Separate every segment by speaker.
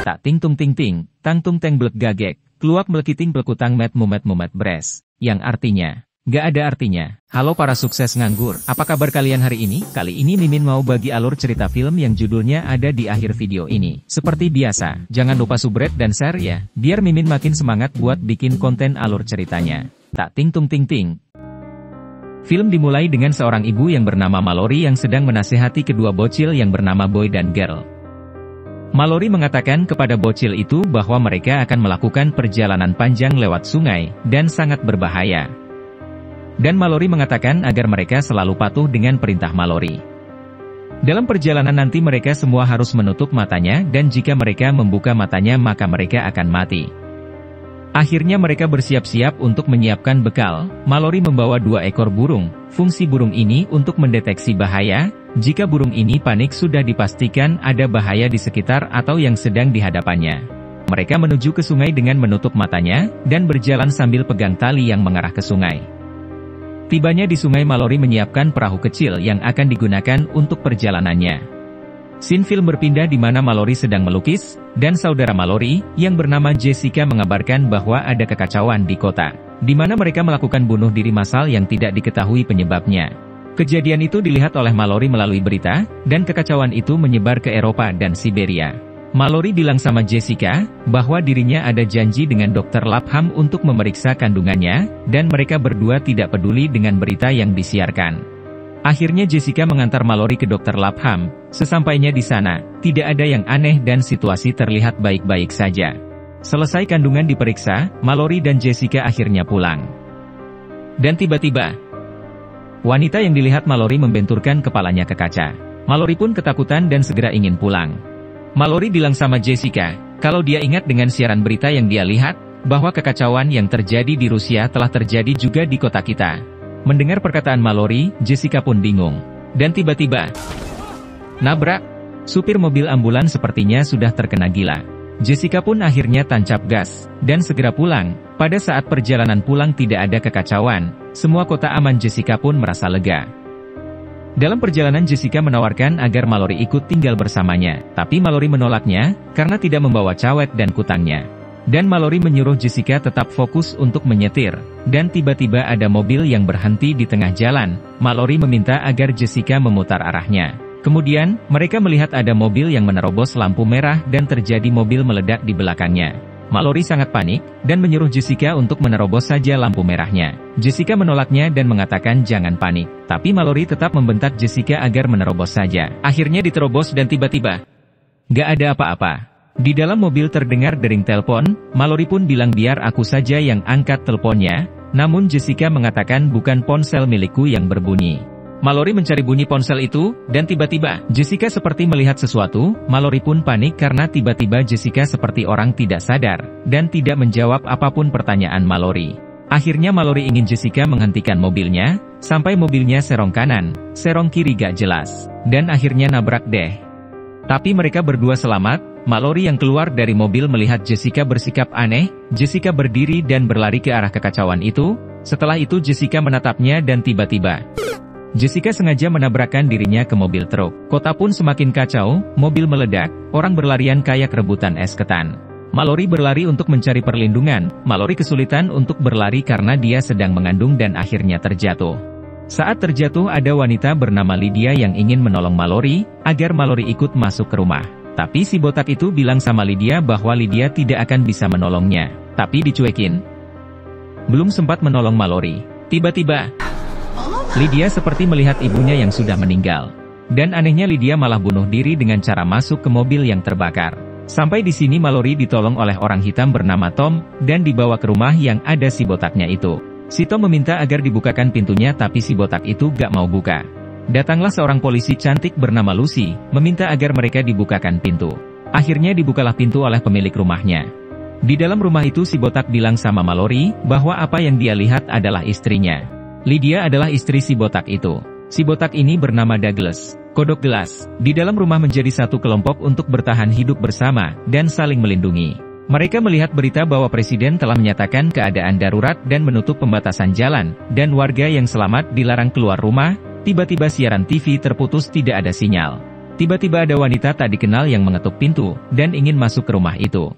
Speaker 1: Tak ting tung ting ting, tang tung teng blek gagek, keluak melekiting blekutang met mumet bres. Yang artinya, gak ada artinya. Halo para sukses nganggur, apa kabar kalian hari ini? Kali ini Mimin mau bagi alur cerita film yang judulnya ada di akhir video ini. Seperti biasa, jangan lupa subscribe dan share ya, biar Mimin makin semangat buat bikin konten alur ceritanya. Tak ting tung ting ting. Film dimulai dengan seorang ibu yang bernama Mallory yang sedang menasihati kedua bocil yang bernama Boy dan Girl. Mallory mengatakan kepada bocil itu bahwa mereka akan melakukan perjalanan panjang lewat sungai, dan sangat berbahaya. Dan Mallory mengatakan agar mereka selalu patuh dengan perintah Mallory. Dalam perjalanan nanti mereka semua harus menutup matanya, dan jika mereka membuka matanya maka mereka akan mati. Akhirnya mereka bersiap-siap untuk menyiapkan bekal. Mallory membawa 2 ekor burung. Fungsi burung ini untuk mendeteksi bahaya. Jika burung ini panik sudah dipastikan ada bahaya di sekitar atau yang sedang di hadapannya. Mereka menuju ke sungai dengan menutup matanya, dan berjalan sambil pegang tali yang mengarah ke sungai. Tibanya di sungai, Mallory menyiapkan perahu kecil yang akan digunakan untuk perjalanannya. Scene film berpindah di mana Mallory sedang melukis, dan saudara Mallory, yang bernama Jessica mengabarkan bahwa ada kekacauan di kota, di mana mereka melakukan bunuh diri massal yang tidak diketahui penyebabnya. Kejadian itu dilihat oleh Mallory melalui berita, dan kekacauan itu menyebar ke Eropa dan Siberia. Mallory bilang sama Jessica, bahwa dirinya ada janji dengan Dr. Lapham untuk memeriksa kandungannya, dan mereka berdua tidak peduli dengan berita yang disiarkan. Akhirnya Jessica mengantar Mallory ke Dr. Lapham. Sesampainya di sana, tidak ada yang aneh dan situasi terlihat baik-baik saja. Selesai kandungan diperiksa, Mallory dan Jessica akhirnya pulang. Dan tiba-tiba, wanita yang dilihat Mallory membenturkan kepalanya ke kaca. Mallory pun ketakutan dan segera ingin pulang. Mallory bilang sama Jessica, kalau dia ingat dengan siaran berita yang dia lihat, bahwa kekacauan yang terjadi di Rusia telah terjadi juga di kota kita. Mendengar perkataan Mallory, Jessica pun bingung. Dan tiba-tiba, nabrak. Supir mobil ambulans sepertinya sudah terkena gila. Jessica pun akhirnya tancap gas, dan segera pulang. Pada saat perjalanan pulang tidak ada kekacauan. Semua kota aman. Jessica pun merasa lega. Dalam perjalanan Jessica menawarkan agar Mallory ikut tinggal bersamanya. Tapi Mallory menolaknya, karena tidak membawa cawet dan kutangnya. Dan Mallory menyuruh Jessica tetap fokus untuk menyetir. Dan tiba-tiba ada mobil yang berhenti di tengah jalan. Mallory meminta agar Jessica memutar arahnya. Kemudian, mereka melihat ada mobil yang menerobos lampu merah dan terjadi mobil meledak di belakangnya. Mallory sangat panik, dan menyuruh Jessica untuk menerobos saja lampu merahnya. Jessica menolaknya dan mengatakan jangan panik. Tapi Mallory tetap membentak Jessica agar menerobos saja. Akhirnya diterobos dan tiba-tiba, gak ada apa-apa. Di dalam mobil terdengar dering telepon. Mallory pun bilang biar aku saja yang angkat teleponnya, namun Jessica mengatakan bukan ponsel milikku yang berbunyi. Mallory mencari bunyi ponsel itu, dan tiba-tiba, Jessica seperti melihat sesuatu. Mallory pun panik karena tiba-tiba Jessica seperti orang tidak sadar, dan tidak menjawab apapun pertanyaan Mallory. Akhirnya Mallory ingin Jessica menghentikan mobilnya, sampai mobilnya serong kanan, serong kiri gak jelas, dan akhirnya nabrak deh. Tapi mereka berdua selamat. Mallory yang keluar dari mobil melihat Jessica bersikap aneh. Jessica berdiri dan berlari ke arah kekacauan itu. Setelah itu Jessica menatapnya dan tiba-tiba, Jessica sengaja menabrakkan dirinya ke mobil truk. Kota pun semakin kacau, mobil meledak, orang berlarian kayak rebutan es ketan. Mallory berlari untuk mencari perlindungan. Mallory kesulitan untuk berlari karena dia sedang mengandung dan akhirnya terjatuh. Saat terjatuh ada wanita bernama Lydia yang ingin menolong Mallory, agar Mallory ikut masuk ke rumah. Tapi si botak itu bilang sama Lydia bahwa Lydia tidak akan bisa menolongnya. Tapi dicuekin. Belum sempat menolong Mallory, tiba-tiba, Lydia seperti melihat ibunya yang sudah meninggal. Dan anehnya Lydia malah bunuh diri dengan cara masuk ke mobil yang terbakar. Sampai di sini Mallory ditolong oleh orang hitam bernama Tom, dan dibawa ke rumah yang ada si botaknya itu. Si Tom meminta agar dibukakan pintunya tapi si botak itu gak mau buka. Datanglah seorang polisi cantik bernama Lucy, meminta agar mereka dibukakan pintu. Akhirnya dibukalah pintu oleh pemilik rumahnya. Di dalam rumah itu si botak bilang sama Mallory, bahwa apa yang dia lihat adalah istrinya. Lydia adalah istri si botak itu. Si botak ini bernama Douglas, kodok gelas. Di dalam rumah menjadi satu kelompok untuk bertahan hidup bersama, dan saling melindungi. Mereka melihat berita bahwa presiden telah menyatakan keadaan darurat dan menutup pembatasan jalan, dan warga yang selamat dilarang keluar rumah. Tiba-tiba siaran TV terputus, tidak ada sinyal. Tiba-tiba ada wanita tak dikenal yang mengetuk pintu, dan ingin masuk ke rumah itu.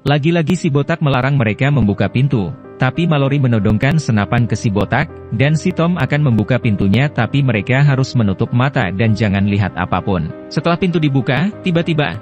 Speaker 1: Lagi-lagi si botak melarang mereka membuka pintu, tapi Mallory menodongkan senapan ke si botak, dan si Tom akan membuka pintunya tapi mereka harus menutup mata dan jangan lihat apapun. Setelah pintu dibuka, tiba-tiba,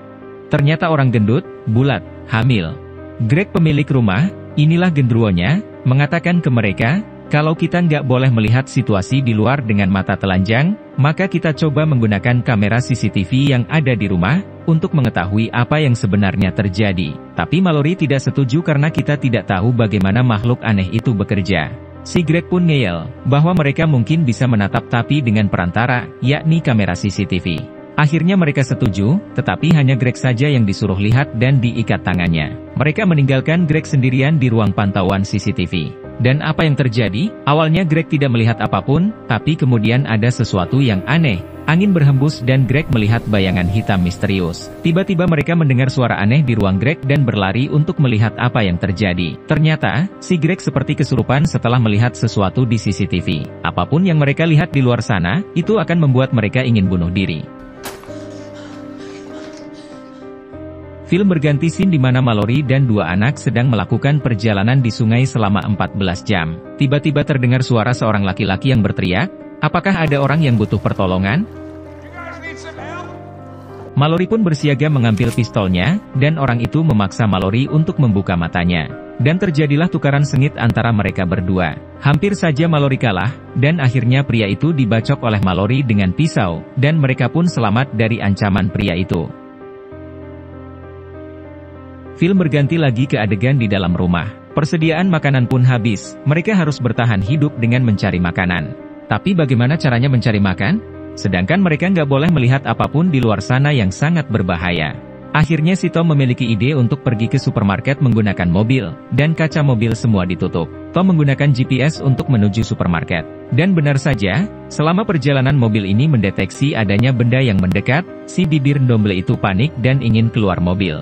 Speaker 1: ternyata orang gendut, bulat, hamil. Greg pemilik rumah, inilah genderuwonya, mengatakan ke mereka, kalau kita nggak boleh melihat situasi di luar dengan mata telanjang, maka kita coba menggunakan kamera CCTV yang ada di rumah, untuk mengetahui apa yang sebenarnya terjadi. Tapi Mallory tidak setuju karena kita tidak tahu bagaimana makhluk aneh itu bekerja. Si Greg pun ngeyel, bahwa mereka mungkin bisa menatap tapi dengan perantara, yakni kamera CCTV. Akhirnya mereka setuju, tetapi hanya Greg saja yang disuruh lihat dan diikat tangannya. Mereka meninggalkan Greg sendirian di ruang pantauan CCTV. Dan apa yang terjadi? Awalnya Greg tidak melihat apapun, tapi kemudian ada sesuatu yang aneh. Angin berhembus dan Greg melihat bayangan hitam misterius. Tiba-tiba mereka mendengar suara aneh di ruang Greg dan berlari untuk melihat apa yang terjadi. Ternyata, si Greg seperti kesurupan setelah melihat sesuatu di CCTV. Apapun yang mereka lihat di luar sana, itu akan membuat mereka ingin bunuh diri. Film berganti scene di mana Mallory dan dua anak sedang melakukan perjalanan di sungai selama 14 jam. Tiba-tiba terdengar suara seorang laki-laki yang berteriak, "Apakah ada orang yang butuh pertolongan?" Mallory pun bersiaga mengambil pistolnya, dan orang itu memaksa Mallory untuk membuka matanya. Dan terjadilah tukaran sengit antara mereka berdua. Hampir saja Mallory kalah, dan akhirnya pria itu dibacok oleh Mallory dengan pisau, dan mereka pun selamat dari ancaman pria itu. Film berganti lagi ke adegan di dalam rumah. Persediaan makanan pun habis, mereka harus bertahan hidup dengan mencari makanan. Tapi bagaimana caranya mencari makan? Sedangkan mereka nggak boleh melihat apapun di luar sana yang sangat berbahaya. Akhirnya si Tom memiliki ide untuk pergi ke supermarket menggunakan mobil, dan kaca mobil semua ditutup. Tom menggunakan GPS untuk menuju supermarket. Dan benar saja, selama perjalanan mobil ini mendeteksi adanya benda yang mendekat, si bibir ndomble itu panik dan ingin keluar mobil.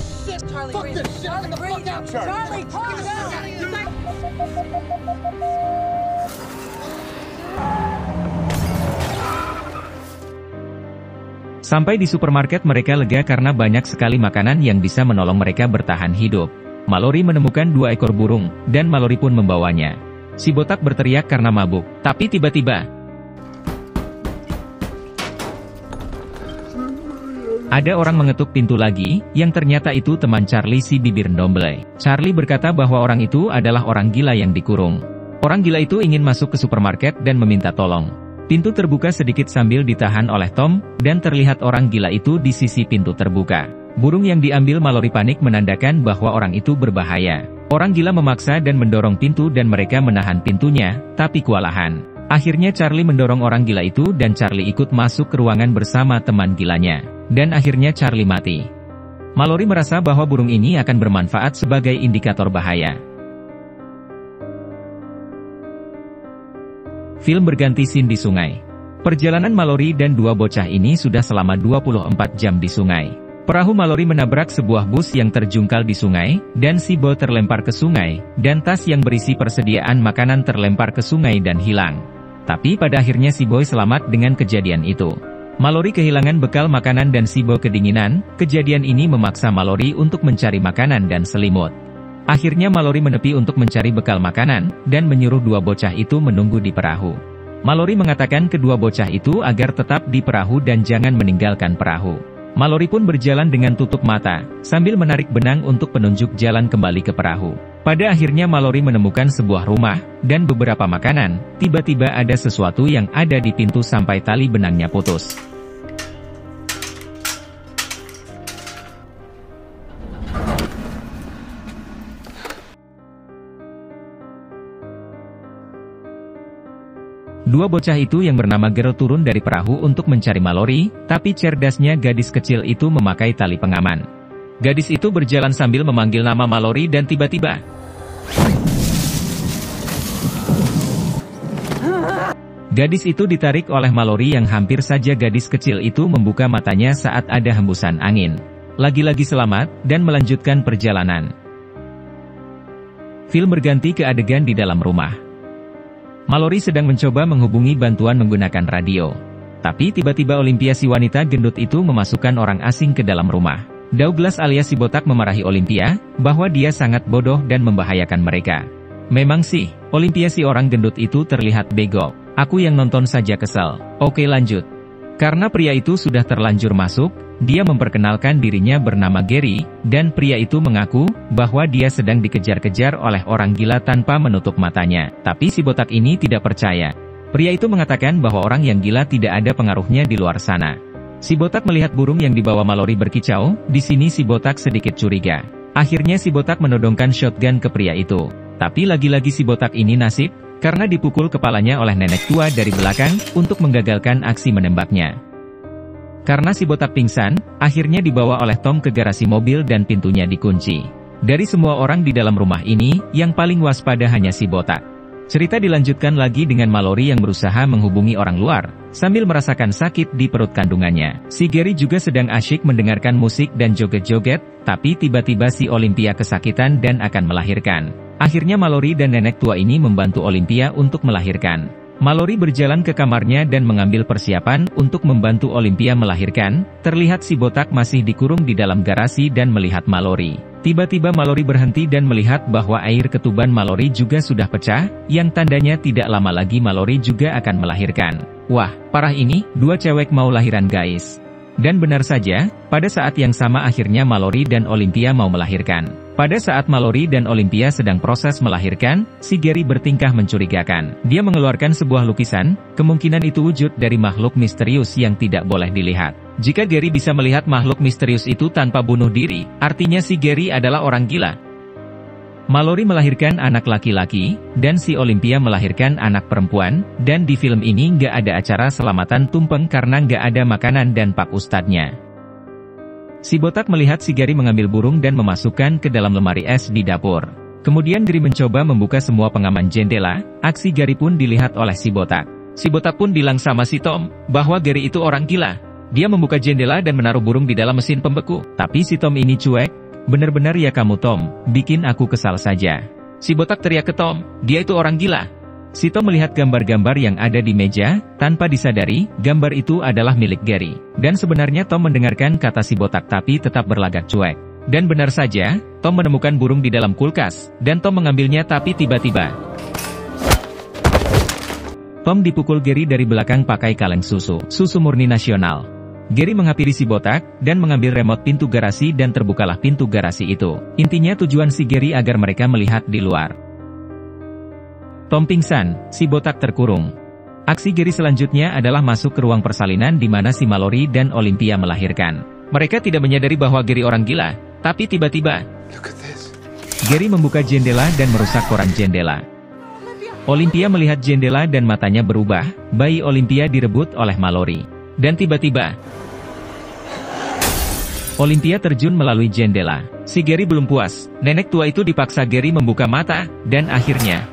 Speaker 1: Sampai di supermarket mereka lega karena banyak sekali makanan yang bisa menolong mereka bertahan hidup. Mallory menemukan 2 ekor burung, dan Mallory pun membawanya. Si botak berteriak karena mabuk, tapi tiba-tiba ada orang mengetuk pintu lagi, yang ternyata itu teman Charlie si bibir ndomble. Charlie berkata bahwa orang itu adalah orang gila yang dikurung. Orang gila itu ingin masuk ke supermarket dan meminta tolong. Pintu terbuka sedikit sambil ditahan oleh Tom, dan terlihat orang gila itu di sisi pintu terbuka. Burung yang diambil Mallory panik menandakan bahwa orang itu berbahaya. Orang gila memaksa dan mendorong pintu dan mereka menahan pintunya, tapi kewalahan. Akhirnya Charlie mendorong orang gila itu dan Charlie ikut masuk ke ruangan bersama teman gilanya. Dan akhirnya Charlie mati. Mallory merasa bahwa burung ini akan bermanfaat sebagai indikator bahaya. Film berganti scene di sungai. Perjalanan Mallory dan 2 bocah ini sudah selama 24 jam di sungai. Perahu Mallory menabrak sebuah bus yang terjungkal di sungai, dan si Bo terlempar ke sungai, dan tas yang berisi persediaan makanan terlempar ke sungai dan hilang. Tapi pada akhirnya si Boy selamat dengan kejadian itu. Mallory kehilangan bekal makanan dan si Bo kedinginan. Kejadian ini memaksa Mallory untuk mencari makanan dan selimut. Akhirnya Mallory menepi untuk mencari bekal makanan, dan menyuruh 2 bocah itu menunggu di perahu. Mallory mengatakan kedua bocah itu agar tetap di perahu dan jangan meninggalkan perahu. Mallory pun berjalan dengan tutup mata, sambil menarik benang untuk penunjuk jalan kembali ke perahu. Pada akhirnya Mallory menemukan sebuah rumah, dan beberapa makanan. Tiba-tiba ada sesuatu yang ada di pintu sampai tali benangnya putus. Dua bocah itu yang bernama Girl turun dari perahu untuk mencari Mallory, tapi cerdasnya gadis kecil itu memakai tali pengaman. Gadis itu berjalan sambil memanggil nama Mallory dan tiba-tiba gadis itu ditarik oleh Mallory yang hampir saja gadis kecil itu membuka matanya saat ada hembusan angin. Lagi-lagi selamat, dan melanjutkan perjalanan. Film berganti ke adegan di dalam rumah. Mallory sedang mencoba menghubungi bantuan menggunakan radio. Tapi tiba-tiba Olympia si wanita gendut itu memasukkan orang asing ke dalam rumah. Douglas alias si botak memarahi Olympia, bahwa dia sangat bodoh dan membahayakan mereka. Memang sih, Olympia si orang gendut itu terlihat bego. Aku yang nonton saja kesal. Oke lanjut. Karena pria itu sudah terlanjur masuk, dia memperkenalkan dirinya bernama Gary, dan pria itu mengaku bahwa dia sedang dikejar-kejar oleh orang gila tanpa menutup matanya. Tapi si botak ini tidak percaya. Pria itu mengatakan bahwa orang yang gila tidak ada pengaruhnya di luar sana. Si botak melihat burung yang dibawa Mallory berkicau, di sini si botak sedikit curiga. Akhirnya si botak menodongkan shotgun ke pria itu. Tapi lagi-lagi si botak ini nasib, karena dipukul kepalanya oleh nenek tua dari belakang, untuk menggagalkan aksi menembaknya. Karena si botak pingsan, akhirnya dibawa oleh Tom ke garasi mobil dan pintunya dikunci. Dari semua orang di dalam rumah ini, yang paling waspada hanya si botak. Cerita dilanjutkan lagi dengan Mallory yang berusaha menghubungi orang luar, sambil merasakan sakit di perut kandungannya. Si Gary juga sedang asyik mendengarkan musik dan joget-joget, tapi tiba-tiba si Olympia kesakitan dan akan melahirkan. Akhirnya Mallory dan nenek tua ini membantu Olympia untuk melahirkan. Mallory berjalan ke kamarnya dan mengambil persiapan untuk membantu Olympia melahirkan. Terlihat si botak masih dikurung di dalam garasi dan melihat Mallory. Tiba-tiba Mallory berhenti dan melihat bahwa air ketuban Mallory juga sudah pecah, yang tandanya tidak lama lagi Mallory juga akan melahirkan. Wah, parah ini, dua cewek mau lahiran guys. Dan benar saja, pada saat yang sama akhirnya Mallory dan Olympia mau melahirkan. Pada saat Mallory dan Olympia sedang proses melahirkan, si Gary bertingkah mencurigakan. Dia mengeluarkan sebuah lukisan, kemungkinan itu wujud dari makhluk misterius yang tidak boleh dilihat. Jika Gary bisa melihat makhluk misterius itu tanpa bunuh diri, artinya si Gary adalah orang gila. Mallory melahirkan anak laki-laki, dan si Olympia melahirkan anak perempuan, dan di film ini nggak ada acara selamatan tumpeng karena nggak ada makanan dan pak ustadznya. Si botak melihat si Gary mengambil burung dan memasukkan ke dalam lemari es di dapur. Kemudian Gary mencoba membuka semua pengaman jendela, aksi Gary pun dilihat oleh si botak. Si botak pun bilang sama si Tom, bahwa Gary itu orang gila. Dia membuka jendela dan menaruh burung di dalam mesin pembeku. Tapi si Tom ini cuek. Benar-benar ya kamu Tom, bikin aku kesal saja. Si botak teriak ke Tom, dia itu orang gila. Si Tom melihat gambar-gambar yang ada di meja, tanpa disadari, gambar itu adalah milik Gary. Dan sebenarnya Tom mendengarkan kata si botak tapi tetap berlagak cuek. Dan benar saja, Tom menemukan burung di dalam kulkas, dan Tom mengambilnya tapi tiba-tiba Tom dipukul Gary dari belakang pakai kaleng susu murni nasional. Gary menghampiri si botak, dan mengambil remote pintu garasi dan terbukalah pintu garasi itu. Intinya tujuan si Gary agar mereka melihat di luar. Tom pingsan, si botak terkurung. Aksi Gary selanjutnya adalah masuk ke ruang persalinan di mana si Mallory dan Olympia melahirkan. Mereka tidak menyadari bahwa Gary orang gila, tapi tiba-tiba Gary membuka jendela dan merusak koran jendela. Olympia melihat jendela dan matanya berubah, bayi Olympia direbut oleh Mallory. Dan tiba-tiba Olympia terjun melalui jendela. Si Gary belum puas, nenek tua itu dipaksa Gary membuka mata, dan akhirnya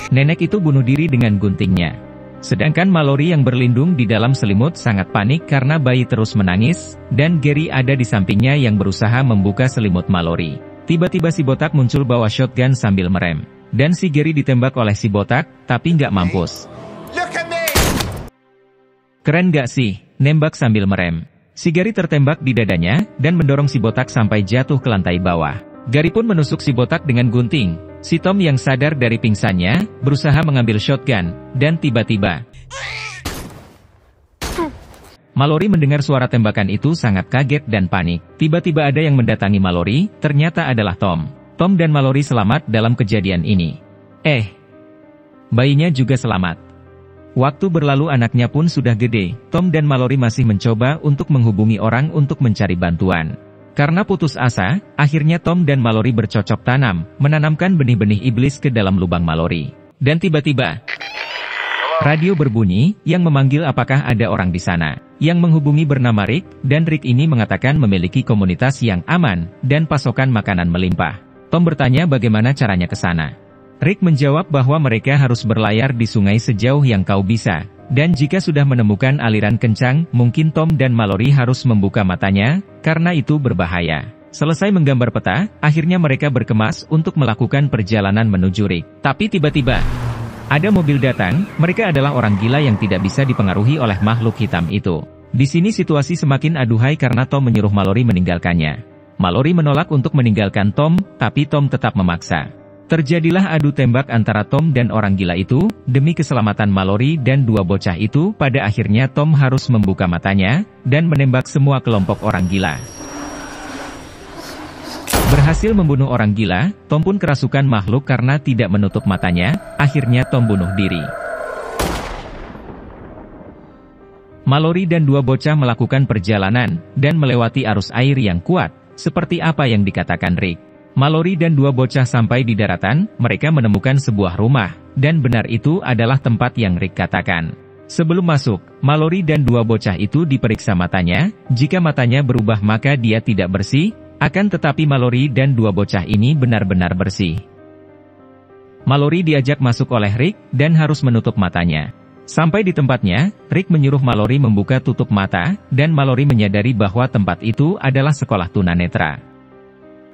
Speaker 1: nenek itu bunuh diri dengan guntingnya. Sedangkan Mallory yang berlindung di dalam selimut sangat panik karena bayi terus menangis, dan Gary ada di sampingnya yang berusaha membuka selimut Mallory. Tiba-tiba si botak muncul bawa shotgun sambil merem. Dan si Gary ditembak oleh si botak, tapi nggak mampus. Keren gak sih, nembak sambil merem. Si Gary tertembak di dadanya, dan mendorong si botak sampai jatuh ke lantai bawah. Gary pun menusuk si botak dengan gunting. Si Tom yang sadar dari pingsannya, berusaha mengambil shotgun, dan tiba-tiba Mallory mendengar suara tembakan itu sangat kaget dan panik. Tiba-tiba ada yang mendatangi Mallory, ternyata adalah Tom. Tom dan Mallory selamat dalam kejadian ini. Bayinya juga selamat. Waktu berlalu anaknya pun sudah gede, Tom dan Mallory masih mencoba untuk menghubungi orang untuk mencari bantuan. Karena putus asa, akhirnya Tom dan Mallory bercocok tanam, menanamkan benih-benih iblis ke dalam lubang Mallory. Dan tiba-tiba radio berbunyi, yang memanggil apakah ada orang di sana. Yang menghubungi bernama Rick, dan Rick ini mengatakan memiliki komunitas yang aman, dan pasokan makanan melimpah. Tom bertanya bagaimana caranya ke sana. Rick menjawab bahwa mereka harus berlayar di sungai sejauh yang kau bisa, dan jika sudah menemukan aliran kencang, mungkin Tom dan Mallory harus membuka matanya, karena itu berbahaya. Selesai menggambar peta, akhirnya mereka berkemas untuk melakukan perjalanan menuju Rick. Tapi tiba-tiba Ada mobil datang, mereka adalah orang gila yang tidak bisa dipengaruhi oleh makhluk hitam itu. Di sini situasi semakin aduhai karena Tom menyuruh Mallory meninggalkannya. Mallory menolak untuk meninggalkan Tom, tapi Tom tetap memaksa. Terjadilah adu tembak antara Tom dan orang gila itu, demi keselamatan Mallory dan dua bocah itu. Pada akhirnya Tom harus membuka matanya, dan menembak semua kelompok orang gila. Berhasil membunuh orang gila, Tom pun kerasukan makhluk karena tidak menutup matanya, akhirnya Tom bunuh diri. Mallory dan dua bocah melakukan perjalanan, dan melewati arus air yang kuat, seperti apa yang dikatakan Rick. Mallory dan dua bocah sampai di daratan, mereka menemukan sebuah rumah, dan benar itu adalah tempat yang Rick katakan. Sebelum masuk, Mallory dan dua bocah itu diperiksa matanya, jika matanya berubah maka dia tidak bersih, akan tetapi Mallory dan dua bocah ini benar-benar bersih. Mallory diajak masuk oleh Rick, dan harus menutup matanya. Sampai di tempatnya, Rick menyuruh Mallory membuka tutup mata, dan Mallory menyadari bahwa tempat itu adalah sekolah tunanetra.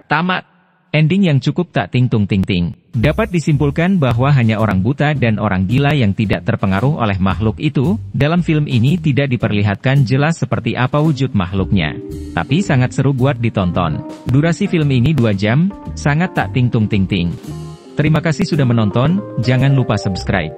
Speaker 1: Tamat. Ending yang cukup tak ting-tung-ting-ting. Dapat disimpulkan bahwa hanya orang buta dan orang gila yang tidak terpengaruh oleh makhluk itu. Dalam film ini tidak diperlihatkan jelas seperti apa wujud makhluknya. Tapi sangat seru buat ditonton. Durasi film ini 2 jam, sangat tak ting-tung-ting-ting. Terima kasih sudah menonton, jangan lupa subscribe.